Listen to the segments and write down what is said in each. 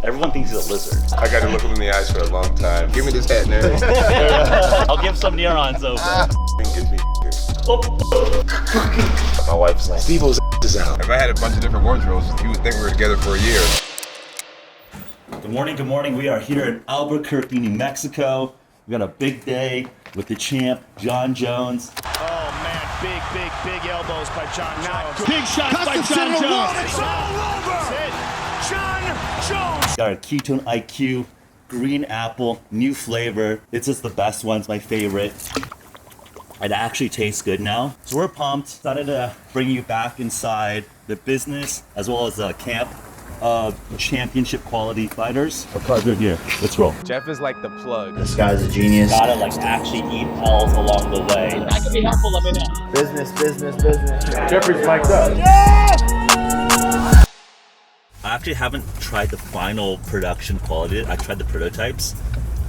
Everyone thinks he's a lizard. I got to look him in the eyes for a long time. Give me this hat, nerd. I'll give some neurons over. Get me. Oh. My wife's like, Steve-O's is out. If I had a bunch of different wardrobes, you would think we were together for a year. Good morning, good morning. We are here in Albuquerque, New Mexico. We got a big day with the champ, Jon Jones. Oh man, big elbows by Jon Jones. Big shots by Jon Jones. It's all over. That's it. Jon Jones. Got our Ketone-IQ, green apple, new flavor. It's just the best one. It's my favorite. It actually tastes good now. So we're pumped. Decided to bring you back inside the business as well as the camp of championship quality fighters. Our cards are here. Let's roll. Jeff is like the plug. This guy's a genius. Gotta like actually eat L's along the way. I can be helpful, let me know. Business. Jeffrey's mic'd up. I actually haven't tried the final production quality. I tried the prototypes,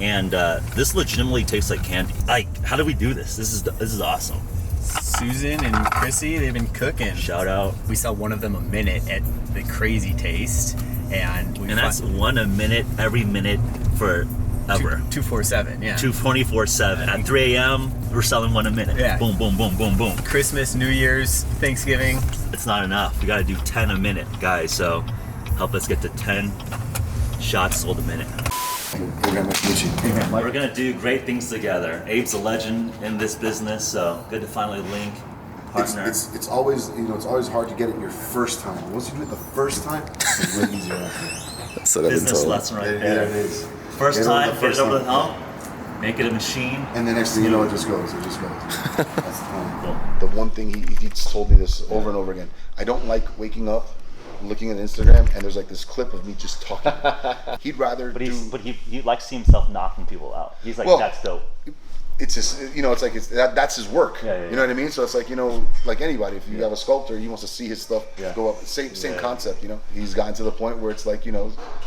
and this legitimately tastes like candy. Like, how do we do this? This is awesome. Susan and Chrissy, they've been cooking. Shout out. We sell one of them a minute at the Crazy Taste, and that's one a minute, every minute forever. 247, yeah. 24/7. At 3 a.m., we're selling one a minute. Yeah. Boom, boom, boom, boom, boom. Christmas, New Year's, Thanksgiving. It's not enough. We gotta do 10 a minute, guys. So help us get to 10 shots sold a minute. We're gonna do great things together. Abe's a legend in this business, so good to finally link, partner. It's always, it's always hard to get it your first time. Once you do it the first time, it's really easy after. So Business lesson right there. Yeah, it is. First time, get it over the hump, make it a machine. And the next thing you know, it just goes. That's the time. The one thing he's told me this over and over again. I don't like waking up, looking at Instagram, and there's like this clip of me just talking. He'd rather But he likes seeing himself knocking people out. He's like, that's dope. It's just, it's like that's his work. Yeah. You know what I mean? So it's like, like anybody, if you have a sculptor, he wants to see his stuff go up. Same concept, He's gotten to the point where it's like,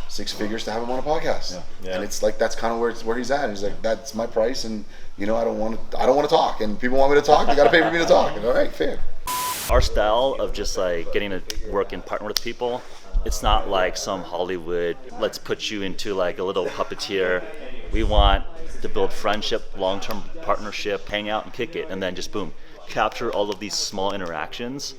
6 figures to have him on a podcast. And it's like, that's kind of where he's at. He's like, that's my price, and I don't want to talk, and people want me to talk. They got to pay for me to talk. And, all right, fair. Our style of just like getting to work and partner with people, it's not like some Hollywood, let's put you into like a little puppeteer. We want to build friendship, long-term partnership, hang out and kick it, and then just boom, capture all of these small interactions.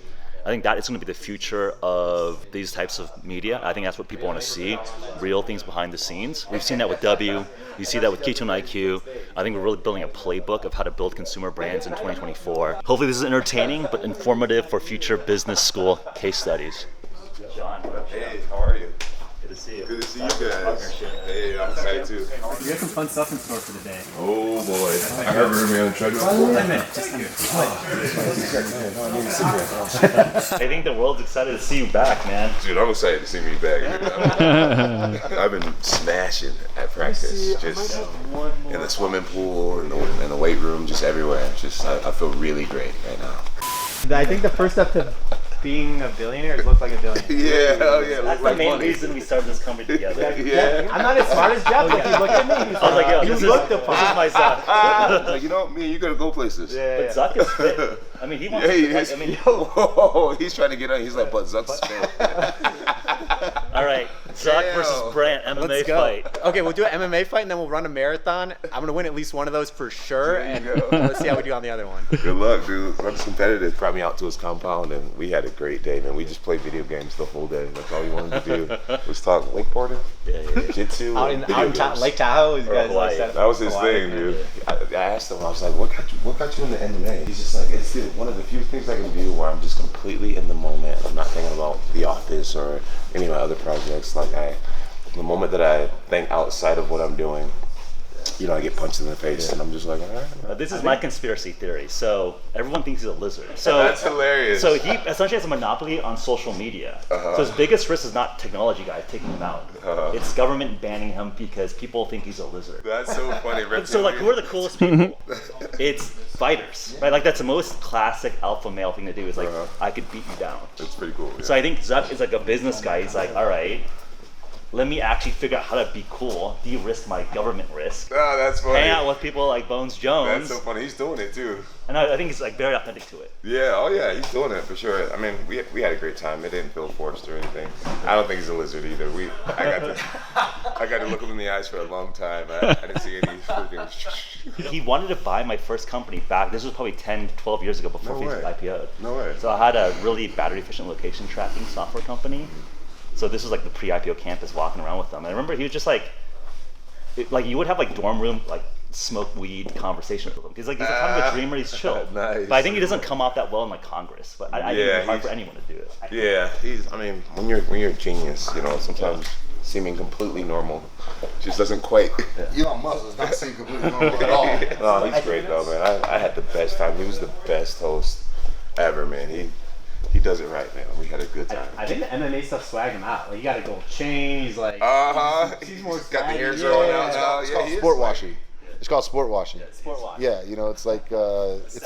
I think that is going to be the future of these types of media. I think that's what people want to see, real things behind the scenes. We've seen that with W, you see that with Ketone-IQ. I think we're really building a playbook of how to build consumer brands in 2024. Hopefully this is entertaining, but informative for future business school case studies. Jon, Hey, how are you? good to see you. Good to see you guys. Hey, I'm excited too. You have some fun stuff in store for today. Oh boy. I heard me on the treadmill. Wait a minute, just here. I think the world's excited to see you back, man. Dude, I'm excited to see me back. I've been smashing at practice, just in the swimming pool, in the weight room, just everywhere. I feel really great right now. I think the first step to being a billionaire is look like a billionaire. Yeah, hell yeah. That's the main reason we started this company together. Yeah. I'm not as smart as Jeff, but he looked at me. I was like, yo, this is my ZUCK. Like, me and you gotta go places. But ZUCK is fit. I mean, he wants He's trying to get on. He's like, but Zuck's fit. all right, ZUCK versus Brant MMA Let's go. fight. Okay, we'll do an MMA fight and then we'll run a marathon. I'm gonna win at least one of those for sure, and let's see how we do on the other one. Good luck, dude. Zuck's competitive. Brought me out to his compound, and we had a great day, man. We just played video games the whole day. That's all we wanted to do. Was talk wakeboarding, jiu-jitsu, Out in Lake Tahoe, you guys Hawaii. set up That was his Hawaii. thing, dude. I asked him, I was like, what got you into MMA? He's just like, it's one of the few things I can do where I'm just completely in the moment. I'm not thinking about The Office or any of my other projects. Like, the moment that I think outside of what I'm doing, I get punched in the face, and I'm just like, all right. This is my conspiracy theory. So everyone thinks he's a lizard. So That's hilarious. So he essentially has a monopoly on social media. So his biggest risk is not technology guys taking him out. It's government banning him because people think he's a lizard. That's so funny. So like, who are the coolest people? It's fighters, right? Like that's the most classic alpha male thing to do. Is like, I could beat you down. It's pretty cool. Yeah. So I think ZUCK is like a business guy. He's like, all right, let me actually figure out how to be cool, de-risk my government risk. Oh, that's funny. Hang out with people like Bones Jones. That's so funny. He's doing it too. And I think he's like very authentic to it. Yeah, oh yeah, he's doing it for sure. I mean, we had a great time. It didn't feel forced or anything. I don't think he's a lizard either. I got to look him in the eyes for a long time. I didn't see any freaking. He wanted to buy my first company back. This was probably 10, 12 years ago before No Facebook way. IPO'd. No way. So I had a really battery efficient location tracking software company. So this was like the pre-IPO campus walking around with them. And I remember he was just like you would have like dorm room, like smoke weed conversation with him. He's like, he's a kind of a dreamer, he's chill. Nice. But I think he doesn't come off that well in like Congress. But I think it's hard for anyone to do it. Yeah, I mean, when you're a genius, you know, sometimes seeming completely normal just doesn't quite. Elon Musk does not seem completely normal at all. No, he's great though, man. I had the best time. He was the best host ever, man. He does it right, man. We had a good time. I think the MMA stuff swagged him out. Like, you got a gold chain. He's like, He's more got the hair swaggy. growing Yeah. out now. It's Yeah, called he is sport swaggy. washing. It's called sport washing. sport watch. Yeah, you know, it's like the The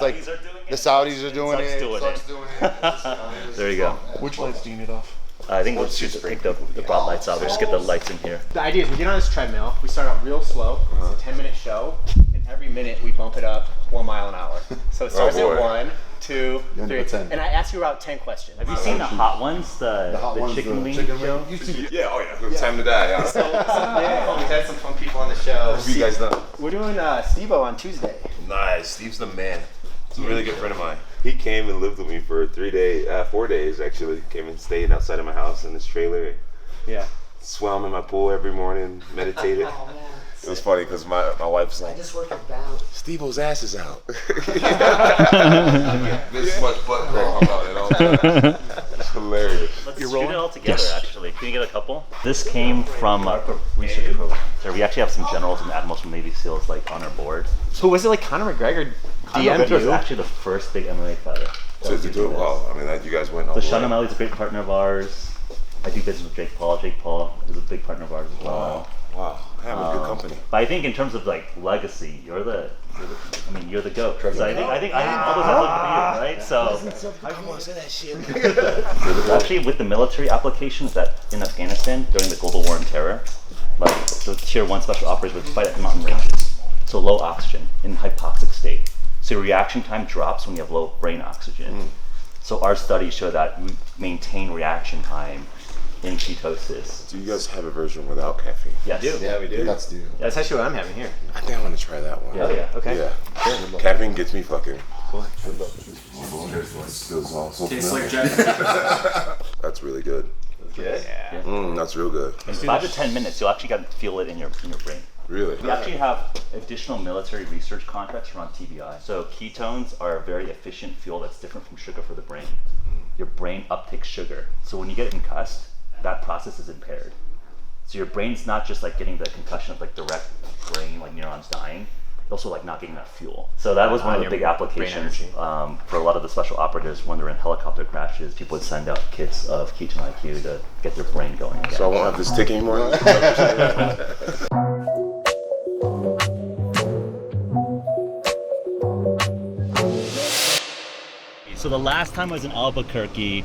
Saudis are doing it. doing Zuck's it. doing it. There you go. Which lights do you need off? I think we'll just take the broad lights out. We'll just get the lights in here. The idea is we get on this treadmill. We start out real slow. It's a 10-minute show, and every minute we bump it up 1 mile an hour. So it starts boy. at 1, 2, You end up 3, at 10. and I ask you about 10 questions. Have you seen the hot ones? The hot ones, chicken the wing chicken show? wing. Yeah, oh yeah. Time to die. Yeah. We had some fun people on the show. What have you guys done? We're doing Steve-O on Tuesday. Nice. Steve's the man. He's a really good friend of mine. He came and lived with me for 4 days actually. Came and stayed outside of my house in this trailer. Yeah. Swam in my pool every morning, meditated. Oh, man. It was funny because my wife's I like, just work at balance. Steve-O's ass is out. This much butt crack come out at all times. It's hilarious. Let's shoot it all together, actually. Can you get a couple? This came from a research program. So we actually have some generals and admirals from Navy SEALs like on our board. So was it like Conor McGregor DM'd Conor was you? actually the first big MMA fighter. To do it well. I mean, you guys went all So the Sean way. O'Malley's a great partner of ours. I do business with Jake Paul. Jake Paul is a big partner of ours as well. Wow. Having good company. But I think in terms of like legacy, you're the GOAT. So I think all those guys look to you, right? So Come on, say that shit. actually with the military applications that in Afghanistan during the global war on terror, like the tier 1 special operators would fight at mountain ranges. So low oxygen in hypoxic state. So your reaction time drops when you have low brain oxygen. So our studies show that we maintain reaction time in ketosis. Do you guys have a version without caffeine? Yes. Yeah, we do. That's the. That's actually what I'm having here. I think I want to try that one. Yeah. Okay. Yeah. Caffeine gets me fucking. Feels all so familiar. That's really good. Good. Yeah. That's real good. In 5 to 10 minutes, you'll actually get to feel it in your brain. Really? We actually have additional military research contracts around TBI. So ketones are a very efficient fuel that's different from sugar for the brain. Your brain uptakes sugar. So when you get concussed, that process is impaired. So your brain's not just like getting the concussion of like direct brain, like neurons dying, it's also like not getting that fuel. So that was one of the big applications for a lot of the special operatives when they're in helicopter crashes. People would send out kits of Ketone-IQ to get their brain going again. So I won't have this tick anymore? So the last time I was in Albuquerque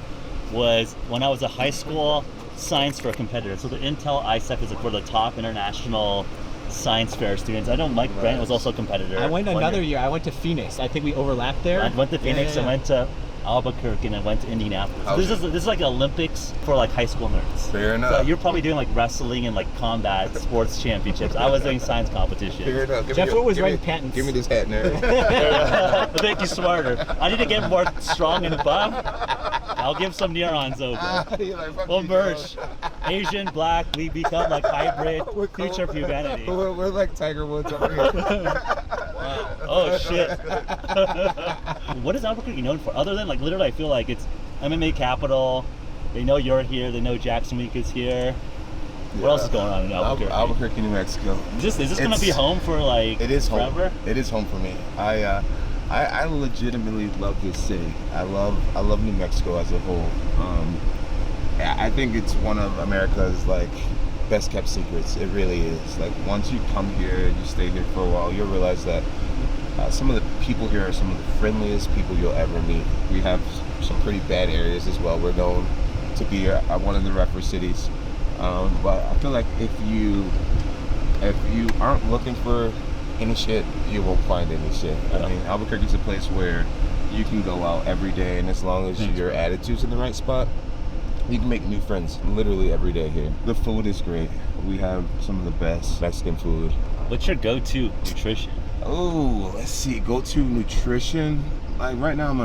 was when I was a high school science fair competitor. So the Intel ISEF is for the top international science fair students. I know Mike Brent was also a competitor. I went another year. I went to Phoenix. I think we overlapped there. I went to Phoenix, I went to Albuquerque, and I went to Indianapolis. So this is like Olympics for like high school nerds. Fair enough. So you're probably doing like wrestling and like combat sports championships. I was doing science competitions. Fair enough. Jeff Wood was writing patents. Give me this hat, nerd. To make you smarter. I need to get more strong and buff. I'll give some neurons over. We'll merge. Asian, black, we become like hybrid, future of humanity. We're like Tiger Woods over here. Oh shit. What is Albuquerque known for? Other than like literally I feel like it's MMA capital. They know you're here, they know Jackson Week is here. What else is going on in Albuquerque? Albuquerque, New Mexico. Is this gonna be home for like It is home. forever? It is home for me. I legitimately love this city. I love New Mexico as a whole. I think it's one of America's like best kept secrets. It really is. Like once you come here, you stay here for a while, you'll realize that some of the people here are some of the friendliest people you'll ever meet. We have some pretty bad areas as well. We're known to be one of the rougher cities. But I feel like if you aren't looking for any shit, you won't find any shit. I mean, Albuquerque's a place where you can go out every day, and as long as your attitude's in the right spot, you can make new friends literally every day here. The food is great. We have some of the best Mexican food. What's your go-to nutrition? Oh, let's see. Go-to nutrition. Like right now, I'm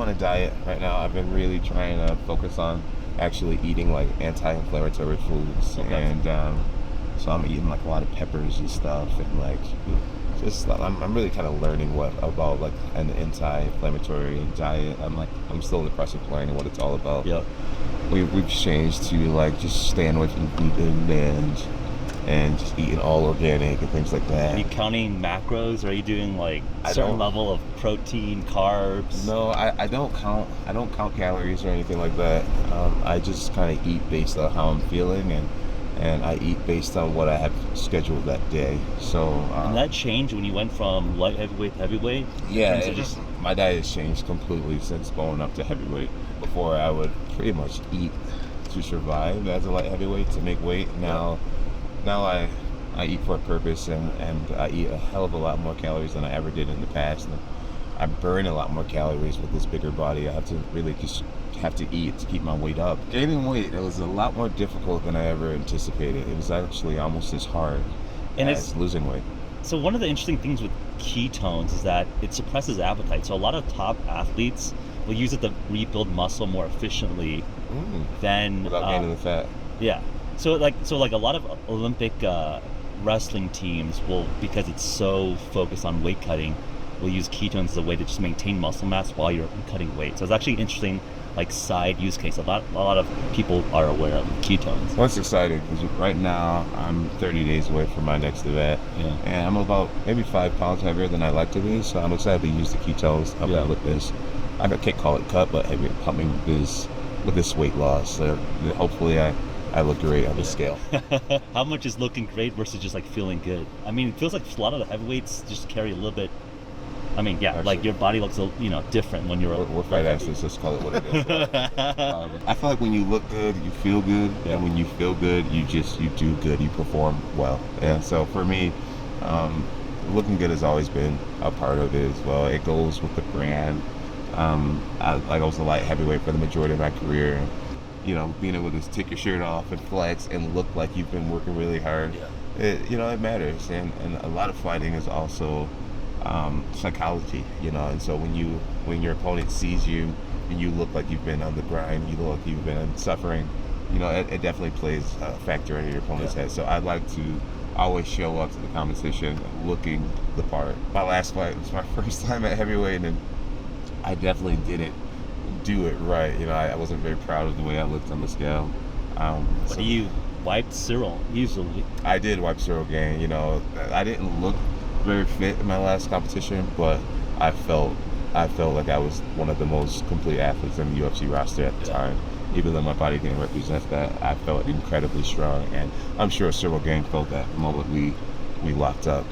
on a diet. Right now, I've been really trying to focus on actually eating like anti-inflammatory foods, and so I'm eating like a lot of peppers and stuff, and like just I'm really kind of learning about like an anti-inflammatory diet. I'm still in the process of learning what it's all about. Yeah. We've changed to like just staying away from gluten and just eating all organic and things like that. Are you counting macros? Are you doing like a certain level of protein, carbs? No, I don't count calories or anything like that. I just kind of eat based on how I'm feeling, and I eat based on what I have scheduled that day. So and that changed when you went from light heavyweight to heavyweight? Yeah, my diet has changed completely since going up to heavyweight. Before I would pretty much eat to survive as a light heavyweight to make weight. Now I eat for a purpose, and I eat a hell of a lot more calories than I ever did in the past. And I burn a lot more calories with this bigger body. I have to really just have to eat to keep my weight up. Gaining weight, it was a lot more difficult than I ever anticipated. It was actually almost as hard as losing weight. So one of the interesting things with ketones is that it suppresses appetite. So a lot of top athletes will use it to rebuild muscle more efficiently than without gaining the fat. Yeah. So like a lot of Olympic wrestling teams will, because it's so focused on weight cutting, will use ketones as a way to just maintain muscle mass while you're cutting weight. So it's actually interesting, like side use case. A lot of people are aware of ketones. Well, it's exciting because right now I'm 30 days away from my next event, and I'm about maybe 5 pounds heavier than I like to be. So I'm excited to use the ketones with this. I can't call it cut, but pumping with this weight loss. So hopefully I look great on the scale. How much is looking great versus just like feeling good? I mean, it feels like a lot of the heavyweights just carry a little bit. I mean, yeah, actually, like your body looks, different when you're. We're fight athletes. Let's call it what it is. I feel like when you look good, you feel good, and when you feel good, you do good. You perform well, and so for me, looking good has always been a part of it as well. It goes with the brand. I was a light heavyweight for the majority of my career. Being able to take your shirt off and flex and look like you've been working really hard, it matters. And a lot of fighting is also psychology, and so when your opponent sees you and you look like you've been on the grind, you look like you've been suffering, it definitely plays a factor in your opponent's head. So I'd like to always show up to the competition looking the part. My last fight was my first time at heavyweight, and I definitely didn't do it right. I wasn't very proud of the way I looked on the scale. So you wiped Cyril usually. I did wipe Cyril again. I didn't look very fit in my last competition, but I felt like I was one of the most complete athletes in the UFC roster at the time. Even though my body didn't represent that, I felt incredibly strong, and I'm sure Cyril Gang felt that the moment we locked up.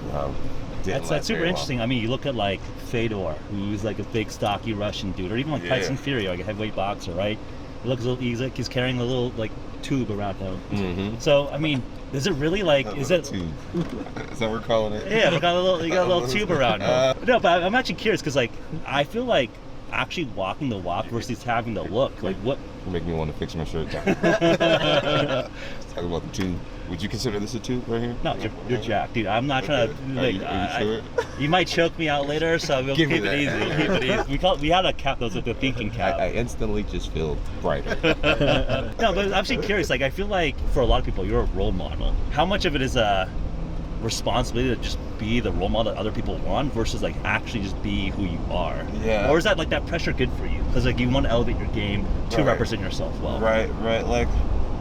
That's super interesting. I mean, you look at like Fedor, who's like a big, stocky Russian dude, or even like Tyson Fury, like a heavyweight boxer, right? He looks he's carrying a little like tube around him. Mm-hmm. So I mean, is it really like is it? Tube. Is that what we're calling it? Yeah, you got a little tube around him. No, but I'm actually curious because like I feel like actually walking the walk versus having the look. Like what? You make me want to fix my shirt down. Let's talk about the tube. Would you consider this a tube right here? No, you're jacked, dude. I'm not trying to. Like, are you sure? You might choke me out later, so we'll keep it easy. We had a cap. Those with the thinking cap. I instantly just feel brighter. No, but I'm actually curious. Like, I feel like for a lot of people, you're a role model. How much of it is a responsibility to just be the role model that other people want versus like actually just be who you are? Yeah. Or is that like that pressure good for you? Because like you want to elevate your game to represent yourself well. Right. Like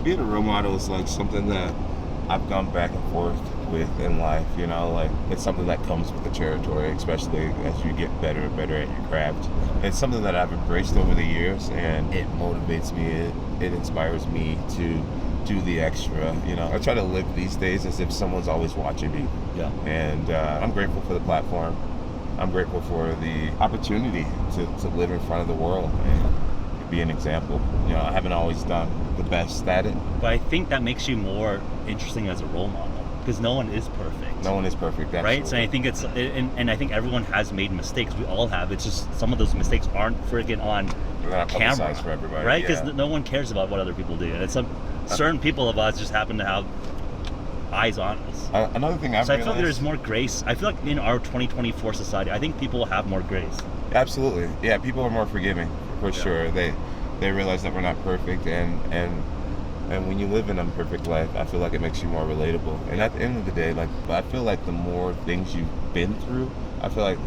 being a role model is like something that I've gone back and forth with in life, like it's something that comes with the territory, especially as you get better and better at your craft. It's something that I've embraced over the years, and it motivates me, it inspires me to do the extra. I try to live these days as if someone's always watching me. Yeah. And I'm grateful for the platform. I'm grateful for the opportunity to live in front of the world and be an example. I haven't always done the best at it. But I think that makes you more interesting as a role model because no one is perfect. No one is perfect, absolutely. Right? So I think it's, and I think everyone has made mistakes. We all have. It's just some of those mistakes aren't friggin' on camera for everybody, right? Because yeah. no one cares about what other people do, and it's certain people of us just happen to have eyes on us. Another thing I've so I feel realized, like there's more grace. I feel like in our 2024 society, I think people have more grace. absolutely, yeah, people are more forgiving for sure. They realize that we're not perfect, and when you live an imperfect life, I feel like it makes you more relatable. And at the end of the day, like, I feel like the more things you've been through, I feel like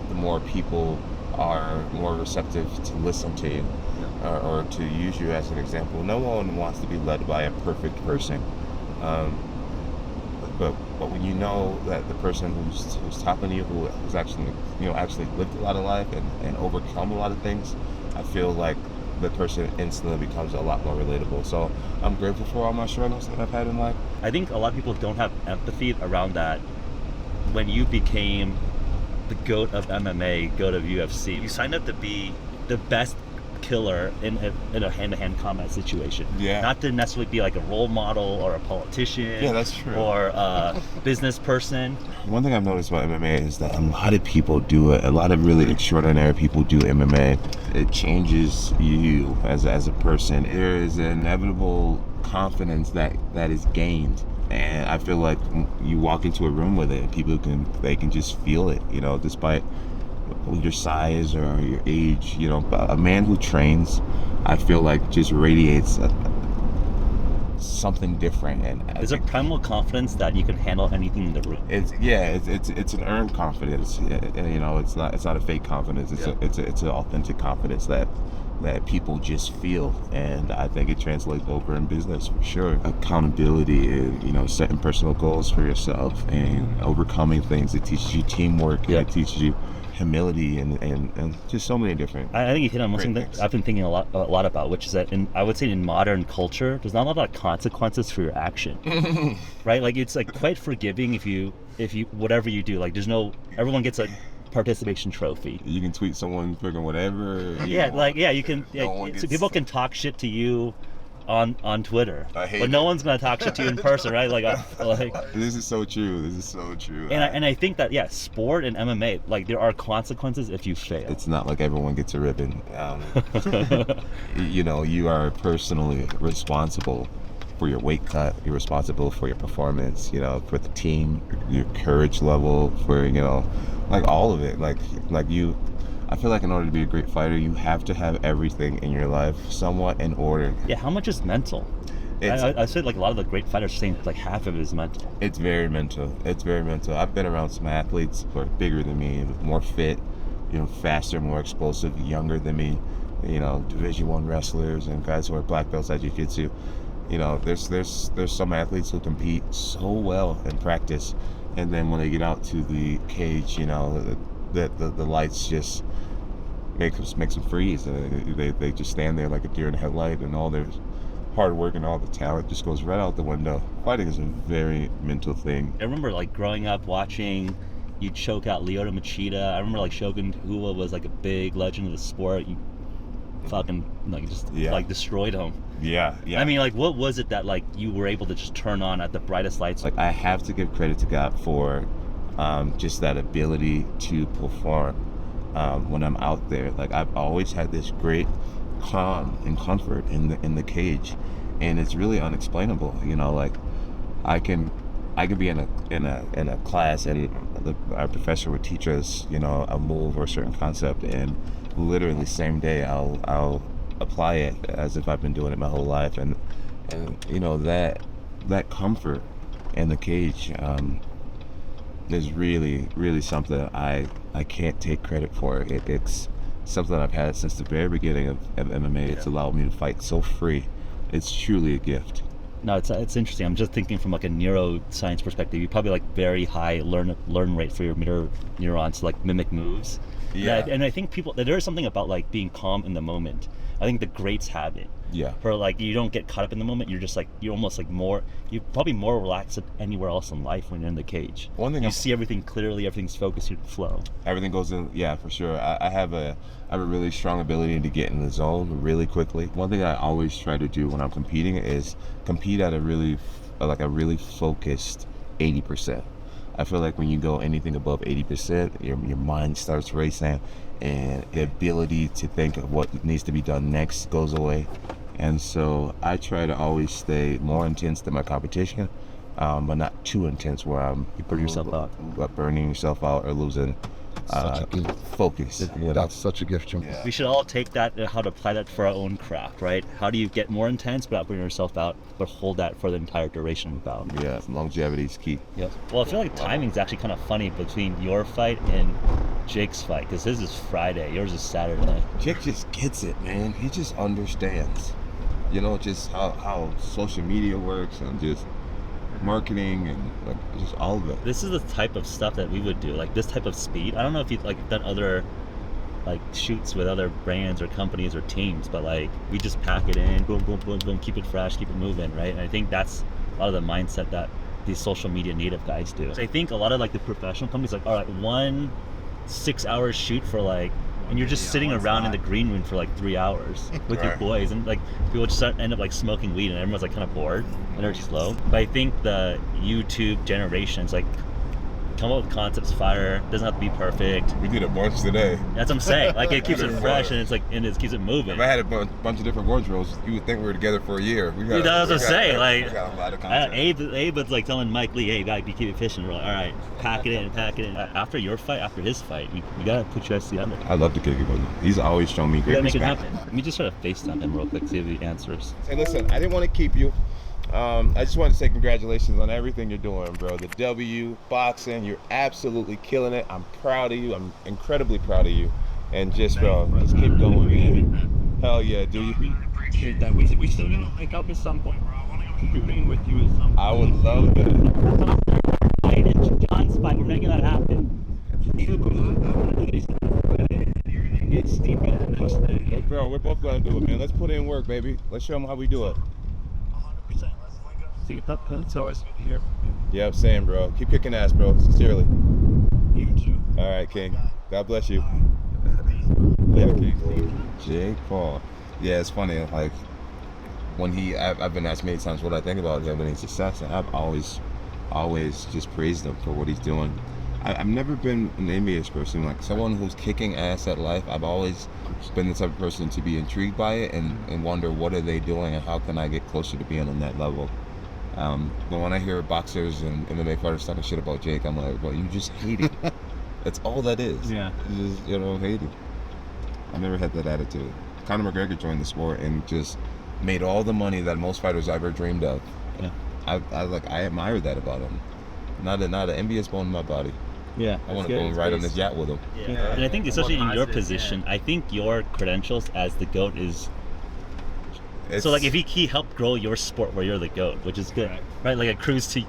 the more people are more receptive to listen to you, or to use you as an example. No one wants to be led by a perfect person. But when you know that the person who's talking to you, who's actually lived a lot of life and overcome a lot of things, I feel like the person instantly becomes a lot more relatable. So I'm grateful for all my struggles that I've had in life. I think a lot of people don't have empathy around that. When you became the GOAT of MMA, GOAT of UFC, you signed up to be the best killer in a hand-to-hand combat situation. Yeah. Not to necessarily be like a role model or a politician. Yeah, that's true. Or a business person. One thing I've noticed about MMA is that a lot of people do it. A lot of really extraordinary people do MMA. It changes you as a person. There is an inevitable confidence that is gained. And I feel like you walk into a room with it, people can just feel it, despite your size or your age. A man who trains, I feel like, just radiates something different. And there's a primal confidence that you can handle anything in the room. It's an earned confidence. It's not a fake confidence. It's an authentic confidence that people just feel, and I think it translates over in business for sure. Accountability and setting personal goals for yourself and overcoming things. It teaches you teamwork. And it teaches you humility and just so many different. I think you hit on something that I've been thinking a lot about, which is that I would say in modern culture, there's not a lot of consequences for your action, right? Like it's like quite forgiving if you whatever you do. Like everyone gets a participation trophy. You can tweet someone freaking whatever. You can. So people can talk shit to you on Twitter, but no one's gonna talk shit to you in person, right? Like this is so true. And I think that sport and MMA, like there are consequences if you fail. It's not like everyone gets a ribbon. You are personally responsible for your weight cut. You're responsible for your performance. For the team, your courage level, for like all of it. Like you. I feel like in order to be a great fighter, you have to have everything in your life somewhat in order. Yeah, how much is mental? I said like a lot of the great fighters saying like half of it is mental. It's very mental. I've been around some athletes who are bigger than me, more fit, faster, more explosive, younger than me, Division I wrestlers and guys who are black belts at jiu-jitsu. There's some athletes who compete so well in practice, and then when they get out to the cage, the lights just makes them freeze. They just stand there like a deer in the headlight, and all their hard work and all the talent just goes right out the window. Fighting is a very mental thing. I remember like growing up watching you choke out Lyoto Machida. I remember like Shogun Rua was like a big legend of the sport. You fucking like destroyed him. Yeah. I mean, like, what was it that like you were able to just turn on at the brightest lights? Like, I have to give credit to God for just that ability to perform when I'm out there. Like, I've always had this great calm and comfort in the cage, and it's really unexplainable. Like I can be in a class, and our professor would teach us a move or a certain concept, and literally same day I'll apply it as if I've been doing it my whole life, and that comfort in the cage is really something I can't take credit for. It's something I've had since the very beginning of MMA. It's allowed me to fight so free. It's truly a gift. No, it's interesting. I'm just thinking from like a neuroscience perspective. You probably like very high learn rate for your mirror neurons to like mimic moves. Yeah. And I think there is something about like being calm in the moment. I think the greats have it. Yeah. For like, you don't get caught up in the moment. You're just like, you're almost like you're probably more relaxed than anywhere else in life when you're in the cage. One thing you see everything clearly, everything's focused, you flow. Everything goes in, yeah, for sure. I have a really strong ability to get in the zone really quickly. One thing I always try to do when I'm competing is compete at a really focused 80%. I feel like when you go anything above 80%, your mind starts racing, and the ability to think of what needs to be done next goes away. And so I try to always stay more intense than my competition, but not too intense where you burn yourself out, burning yourself out or losing focus. That's such a gift, Jim. We should all take that and how to apply that for our own craft, right? How do you get more intense without burning yourself out, but hold that for the entire duration of the bout? Yeah, longevity is key. Yep. Well, I feel like timing's actually kind of funny between your fight and Jake's fight, because his is Friday, yours is Saturday. Jake just gets it, man. He just understands, just how social media works and just marketing and like just all of it. This is the type of stuff that we would do, like this type of speed. I don't know if you've like done other like shoots with other brands or companies or teams, but like we just pack it in, boom, boom, boom, boom, keep it fresh, keep it moving, right? And I think that's a lot of the mindset that these social media native guys do. So I think a lot of like the professional companies like, all right, 1 6-hour shoot for like, and you're just sitting around in the green room for like 3 hours with your boys, and like people just end up like smoking weed, and everyone's like kind of bored and they're slow. But I think the YouTube generations like come up with concepts fire, doesn't have to be perfect. We did a bunch today. That's what I'm saying. Like it keeps it fresh, and it's like, and it keeps it moving. If I had a bunch of different wardrobes, you would think we were together for a year. That's what I'm saying. Like, we got a lot of content. Abe was like telling Mike Lee, hey, you gotta keep it efficient. We're like, all right, pack it in. After your fight, after his fight, we gotta put you guys together. I love to kick it with him. He's always shown me great respect. We gotta make it happen. Let me just try to FaceTime him real quick, see if he answers. Hey, listen, I didn't want to keep you. I just wanted to say congratulations on everything you're doing, bro. The W, boxing, you're absolutely killing it. I'm proud of you. I'm incredibly proud of you. And just, bro, just keep going, man. Hell yeah, dude. Really appreciate that. We still gonna link up at some point, bro. I want to keep competing with you at some point. I would love that. John's fight, we're making that happen. It's Stipe. Bro, we're both gonna do it, man. Let's put in work, baby. Let's show them how we do it. 100%. See you up. It's always good to hear. Yeah, same, bro. Keep kicking ass, bro. Sincerely. You too. All right, King. God bless you. Yeah, King. Jake Paul. Yeah, it's funny. Like when I've been asked many times what I think about him and his success, and I've always just praised him for what he's doing. I've never been an envious person. Like someone who's kicking ass at life, I've always been the type of person to be intrigued by it and wonder what are they doing and how can I get closer to being on that level. But when I hear boxers and MMA fighters talking shit about Jake, I'm like, well, you just hate it. That's all that is. Yeah. You just, hate it. I never had that attitude. Conor McGregor joined the sport and just made all the money that most fighters ever dreamed of. Yeah. I admire that about him. Not an envious bone in my body. Yeah. I want to go and ride on this yacht with him. Yeah. And I think especially in your position, I think your credentials as the GOAT is so like if he helped grow your sport where you're the GOAT, which is good, right? Like a cruise to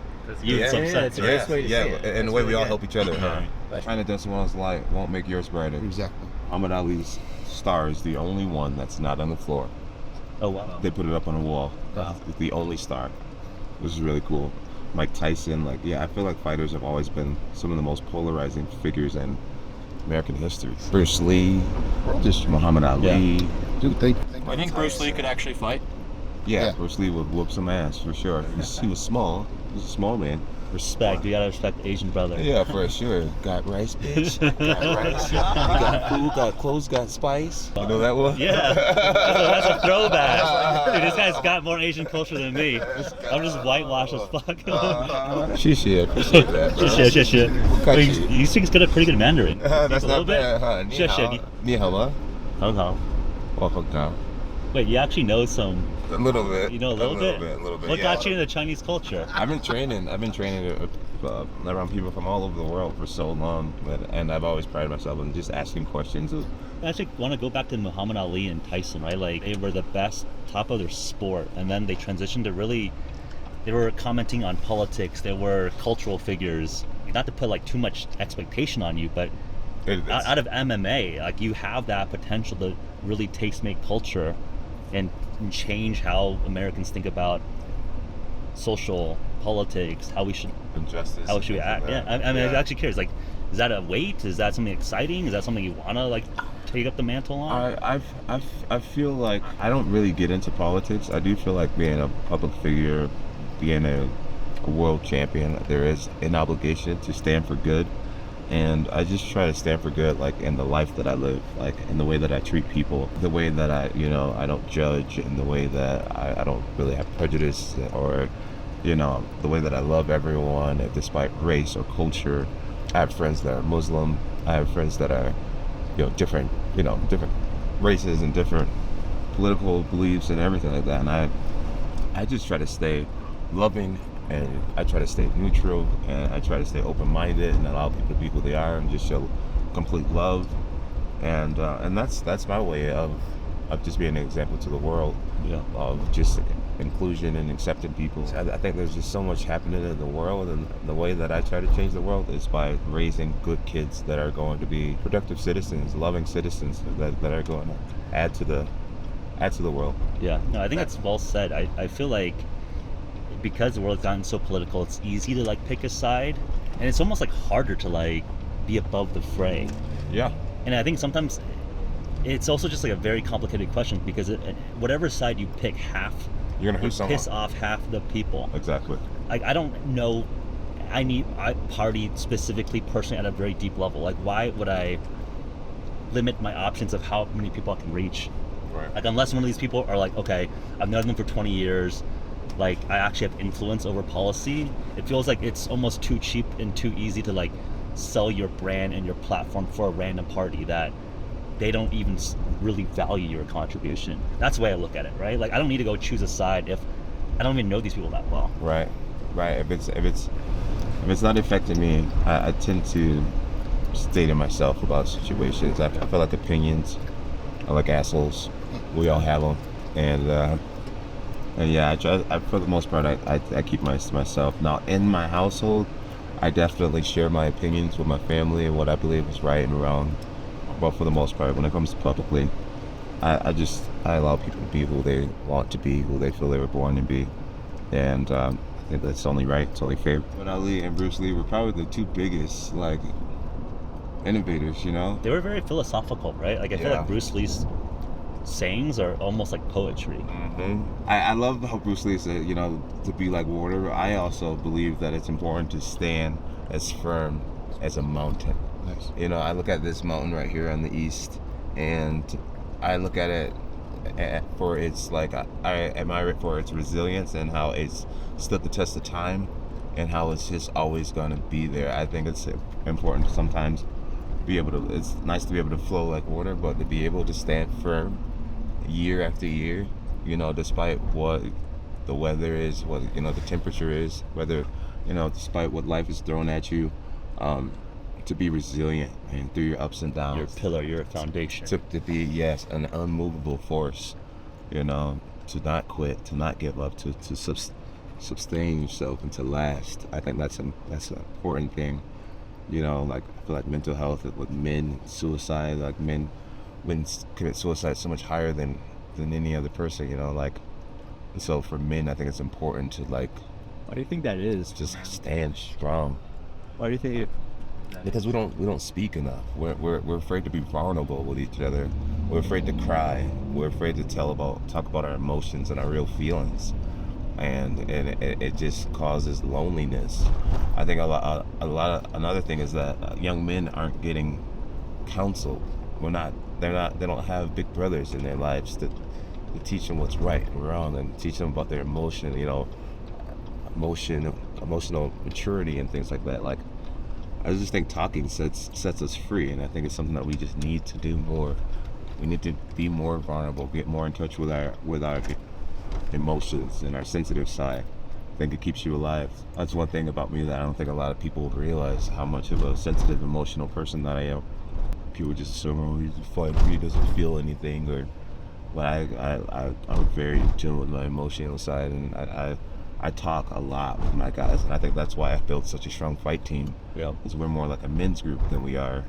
you in some sense. And the way we all help each other. Trying to dance someone's light won't make yours brighter. Exactly. Muhammad Ali's star is the only one that's not on the floor. Oh wow. They put it up on a wall. Wow. It's the only star, which is really cool. Mike Tyson, I feel like fighters have always been some of the most polarizing figures in American history. Bruce Lee, just Muhammad Ali. Yeah. Dude, thank I think Bruce Lee could actually fight. Yeah, Bruce Lee would whoop some ass for sure. He was small. He was a small man. Respect. You gotta respect the Asian brother. Yeah, for sure. Got rice, bitch. Got rice. Got food, got clothes, got spice. You know that one? Yeah. That's a throwback. Dude, this guy's got more Asian culture than me. I'm just whitewashed as fuck. Shit. Appreciate that. Shit. You speak pretty good Mandarin. That's a not bad, huh? Shit. Ni hao ma? Hong Kong. Wait, you actually know some. A little bit. You know a little bit. What got you into Chinese culture? I've been training around people from all over the world for so long, and I've always prided myself on just asking questions. I actually want to go back to Muhammad Ali and Tyson, right? Like they were the best, top of their sport, and then they transitioned to really. They were commenting on politics. They were cultural figures. Not to put like too much expectation on you, but out of MMA, like you have that potential to really make culture and change how Americans think about social politics, how we should injustice, how should we act. Yeah, I mean, I'm actually curious. Like, is that a weight? Is that something exciting? Is that something you wanna like take up the mantle on? I feel like I don't really get into politics. I do feel like being a public figure, being a world champion, there is an obligation to stand for good. And I just try to stand for good, like in the life that I live, like in the way that I treat people, the way that I don't judge, and the way that I don't really have prejudice, or, the way that I love everyone despite race or culture. I have friends that are Muslim. I have friends that are, different races and different political beliefs and everything like that. And I just try to stay loving, and I try to stay neutral, and I try to stay open-minded and allow people to be who they are and just show complete love. And that's my way of just being an example to the world, of just inclusion and accepting people. I think there's just so much happening in the world, and the way that I try to change the world is by raising good kids that are going to be productive citizens, loving citizens that are going to add to the world. Yeah, no, I think that's well said. I feel like because the world's gotten so political, it's easy to like pick a side, and it's almost like harder to like be above the fray. Yeah. And I think sometimes it's also just like a very complicated question, because whatever side you pick, you're gonna hurt someone. Piss off half the people. Exactly. Like, I don't know. I party specifically, personally, at a very deep level. Like, why would I limit my options of how many people I can reach? Right. Like, unless one of these people are like, okay, I've known them for 20 years. Like, I actually have influence over policy. It feels like it's almost too cheap and too easy to like sell your brand and your platform for a random party that they don't even really value your contribution. That's the way I look at it, right? Like, I don't need to go choose a side if I don't even know these people that well. Right. If it's not affecting me, I tend to stay to myself about situations. I feel like opinions are like assholes. We all have them, and yeah, I try. For the most part, I keep to myself. Now, in my household, I definitely share my opinions with my family and what I believe is right and wrong. But for the most part, when it comes to publicly, I allow people to be who they want to be, who they feel they were born to be, and I think that's only right. It's only fair. But Ali and Bruce Lee were probably the two biggest like innovators. They were very philosophical, right? Like, I feel like Bruce Lee's sayings are almost like poetry. Mm-hmm. I love how Bruce Lee said, to be like water. I also believe that it's important to stand as firm as a mountain. Nice. I look at this mountain right here on the east, and I look at it for its like I admire it for its resilience and how it's stood the test of time, and how it's just always going to be there. I think it's important to sometimes be able to. It's nice to be able to flow like water, but to be able to stand firm year after year, despite what the weather is, what the temperature is, whether despite what life is thrown at you, to be resilient and through your ups and downs. Your pillar, your foundation. To be an unmovable force, to not quit, to not give up, to sustain yourself and to last. I think that's an important thing. Like, I feel like mental health with men, suicide, like men commit suicide so much higher than any other person, and so for men, I think it's important to like. Why do you think that is? Just stand strong. Why do you think? Because we don't speak enough. We're afraid to be vulnerable with each other. We're afraid to cry. We're afraid to talk about our emotions and our real feelings, and it just causes loneliness. I think another thing is that young men aren't getting counseled. They don't have big brothers in their lives to teach them what's right and wrong, and teach them about their emotional maturity and things like that. Like, I just think talking sets us free, and I think it's something that we just need to do more. We need to be more vulnerable, get more in touch with our emotions and our sensitive side. I think it keeps you alive. That's one thing about me that I don't think a lot of people realize, how much of a sensitive, emotional person that I am. People just assume, oh, he's fine, he doesn't feel anything, but I'm very in tune with my emotional side, and I talk a lot with my guys, and I think that's why I built such a strong fight team. Yeah, because we're more like a men's group than we are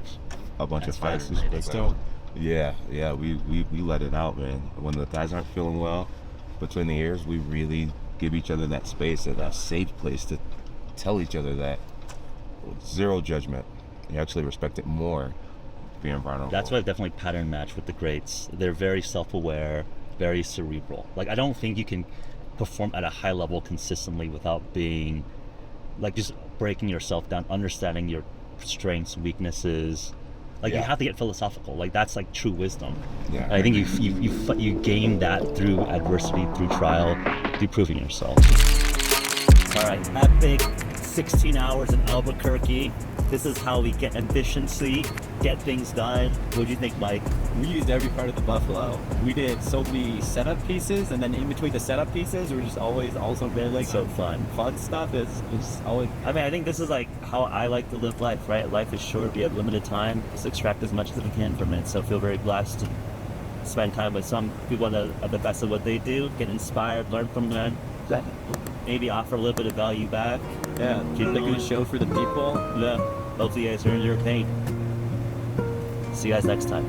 a bunch of fights. That's dope. Yeah, we let it out, man. When the guys aren't feeling well between the ears, we really give each other that space and a safe place to tell each other that. Zero judgment. You actually respect it more being vulnerable. That's why I definitely pattern match with the greats. They're very self-aware, very cerebral. Like, I don't think you can perform at a high level consistently without being, like, just breaking yourself down, understanding your strengths, weaknesses. Like, you have to get philosophical. Like, that's like true wisdom. Yeah. And I think you gain that through adversity, through trial, through proving yourself. All right, epic 16 hours in Albuquerque. This is how we get efficiency, get things done. What do you think, Mike? We used every part of the buffalo. We did so many setup pieces, and then in between the setup pieces, we're just always also been like So fun stuff. Is always. I mean, I think this is like how I like to live life, right? Life is short, we have limited time. Just extract as much as we can from it. So I feel very blessed to spend time with some people that are the best at what they do, get inspired, learn from them, maybe offer a little bit of value back. Yeah, keep making a show for the people. Yeah, hopefully you guys are entertained. See you guys next time.